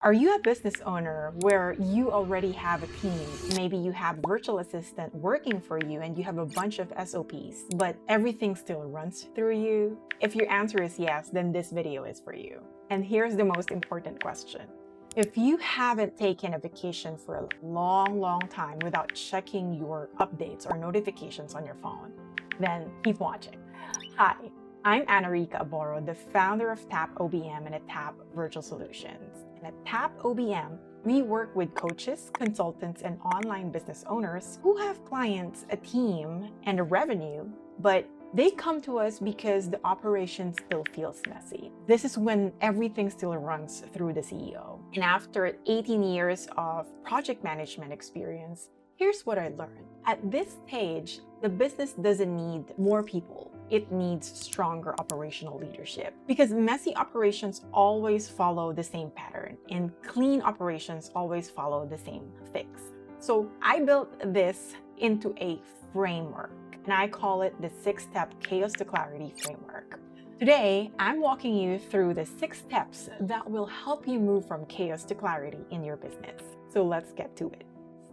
Are you a business owner where you already have a team? Maybe you have a virtual assistant working for you and you have a bunch of SOPs, but everything still runs through you? If your answer is yes, then this video is for you. And here's the most important question. If you haven't taken a vacation for a long time without checking your updates or notifications on your phone, then keep watching. Hi, I'm Anarika Aboro, the founder of TAP OBM and TAP Virtual Solutions. And at TAP OBM, we work with coaches, consultants, and online business owners who have clients, a team, and a revenue, but they come to us because the operation still feels messy. This is when everything still runs through the CEO. And after 18 years of project management experience, here's what I learned. At this stage, the business doesn't need more people. It needs stronger operational leadership because messy operations always follow the same pattern and clean operations always follow the same fix. So I built this into a framework and I call it the 6-step chaos to clarity framework. Today, I'm walking you through the 6 steps that will help you move from chaos to clarity in your business. So let's get to it.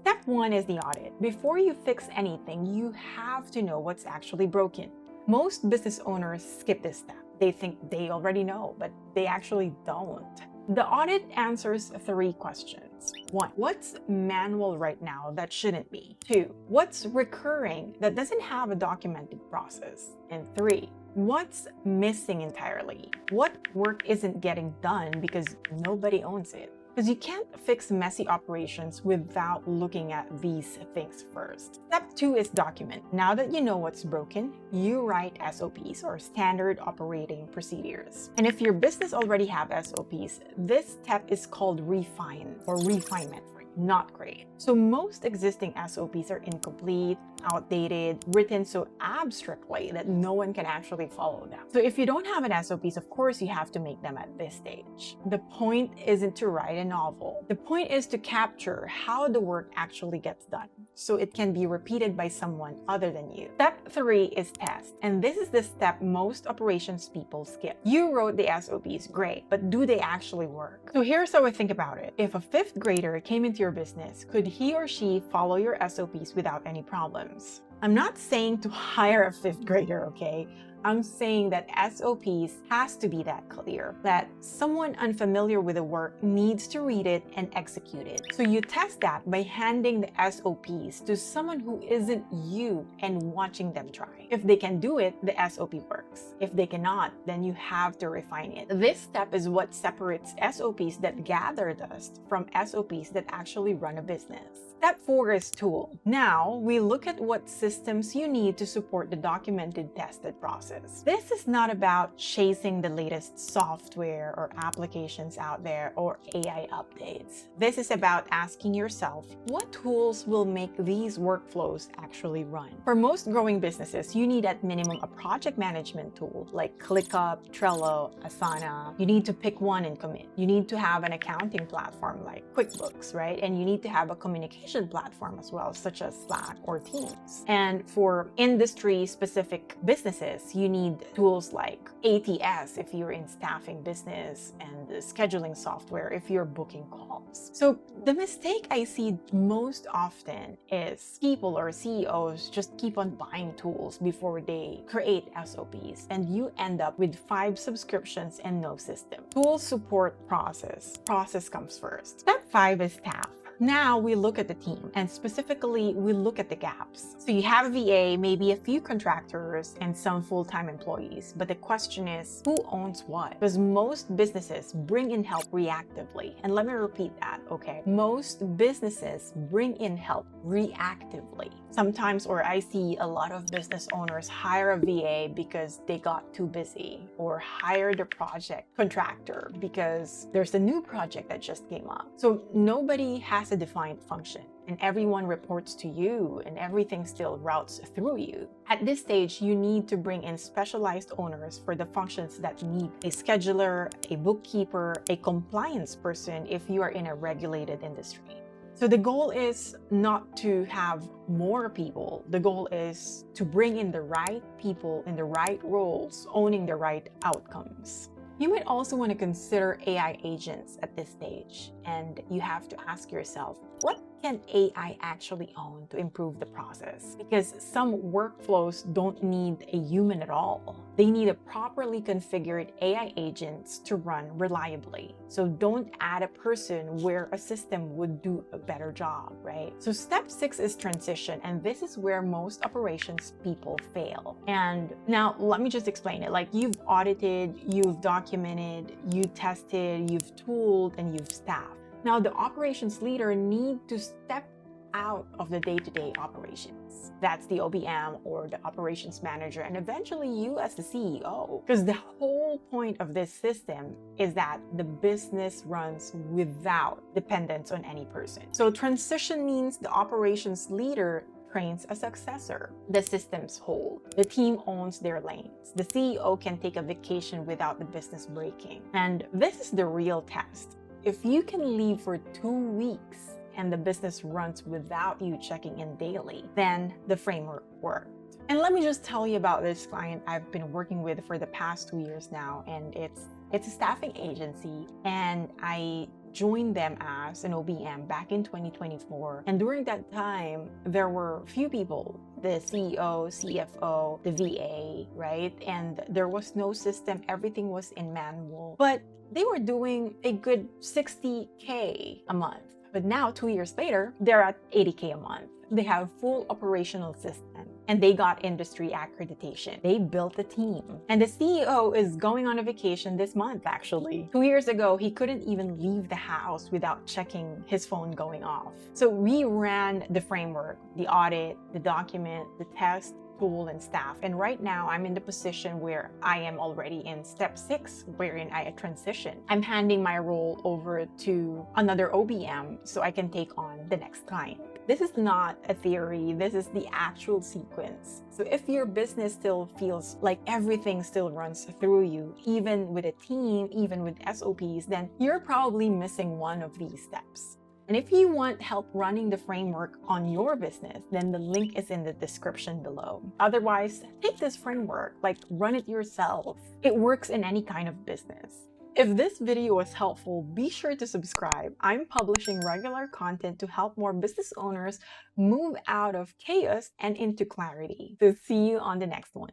Step 1 is the audit. Before you fix anything, you have to know what's actually broken. Most business owners skip this step. They think they already know, but they actually don't. The audit answers 3 questions. 1, what's manual right now that shouldn't be? 2, what's recurring that doesn't have a documented process? And 3, what's missing entirely? What work isn't getting done because nobody owns it? Because you can't fix messy operations without looking at these things first. Step 2 is document. Now that you know what's broken, you write SOPs or standard operating procedures. And if your business already have SOPs, this step is called refine or refinement, not great. So most existing SOPs are incomplete, outdated, written so abstractly that no one can actually follow them. So if you don't have an SOPs, of course you have to make them at this stage. The point isn't to write a novel. The point is to capture how the work actually gets done so it can be repeated by someone other than you. Step 3 is test. And this is the step most operations people skip. You wrote the SOPs, great, but do they actually work? So here's how I think about it. If a 5th grader came into your business, could he or she follow your SOPs without any problems? I'm not saying to hire a 5th grader, okay? I'm saying that SOPs has to be that clear, that someone unfamiliar with the work needs to read it and execute it. So you test that by handing the SOPs to someone who isn't you and watching them try. If they can do it, the SOP works. If they cannot, then you have to refine it. This step is what separates SOPs that gather dust from SOPs that actually run a business. Step 4 is tool. Now, we look at what systems you need to support the documented, tested process. This is not about chasing the latest software or applications out there or AI updates. This is about asking yourself, what tools will make these workflows actually run? For most growing businesses, you need at minimum a project management tool like ClickUp, Trello, Asana. You need to pick one and commit. You need to have an accounting platform like QuickBooks, right? And you need to have a communication platform as well, such as Slack or Teams. And for industry-specific businesses, you need tools like ATS if you're in staffing business and the scheduling software if you're booking calls. So the mistake I see most often is people or CEOs just keep on buying tools before they create SOPs, and you end up with 5 subscriptions and no system. Tools support process. Process comes first. Step 5 is staff. Now we look at the team and specifically we look at the gaps. So you have a VA, maybe a few contractors and some full-time employees, but the question is who owns what? Because most businesses bring in help reactively. And let me repeat that, okay? Most businesses bring in help reactively. Sometimes, or I see a lot of business owners hire a VA because they got too busy, or hired a project contractor because there's a new project that just came up. So nobody has a defined function and everyone reports to you and everything still routes through you. At this stage, you need to bring in specialized owners for the functions that need a scheduler, a bookkeeper, a compliance person if you are in a regulated industry. So the goal is not to have more people. The goal is to bring in the right people in the right roles, owning the right outcomes. You might also want to consider AI agents at this stage, and you have to ask yourself, what can AI actually own to improve the process? Because some workflows don't need a human at all. They need a properly configured AI agents to run reliably. So don't add a person where a system would do a better job, right? So step 6 is transition, and this is where most operations people fail. And now let me just explain it. Like, you've audited, you've documented, you tested, you've tooled, and you've staffed. Now, the operations leader need to step out of the day-to-day operations. That's the OBM or the operations manager, and eventually you as the CEO. Because the whole point of this system is that the business runs without dependence on any person. So transition means the operations leader trains a successor. The systems hold. The team owns their lanes. The CEO can take a vacation without the business breaking. And this is the real test. If you can leave for 2 weeks and the business runs without you checking in daily, then the framework worked. And let me just tell you about this client I've been working with for the past 2 years now, and it's a staffing agency, and I joined them as an OBM back in 2024. And during that time, there were few people, the CEO, CFO, the VA, right? And there was no system. Everything was in manual. But they were doing a good 60K a month. But now, 2 years later, they're at 80K a month. They have full operational system, and they got industry accreditation. They built a team. And the CEO is going on a vacation this month, actually. 2 years ago, he couldn't even leave the house without checking his phone going off. So we ran the framework, the audit, the document, the test, tool, and staff. And right now I'm in the position where I am already in step 6, wherein I transition. I'm handing my role over to another OBM so I can take on the next client. This is not a theory, this is the actual sequence. So if your business still feels like everything still runs through you, even with a team, even with SOPs, then you're probably missing one of these steps. And if you want help running the framework on your business, then the link is in the description below. Otherwise, take this framework, like run it yourself. It works in any kind of business. If this video was helpful, be sure to subscribe. I'm publishing regular content to help more business owners move out of chaos and into clarity. So see you on the next one.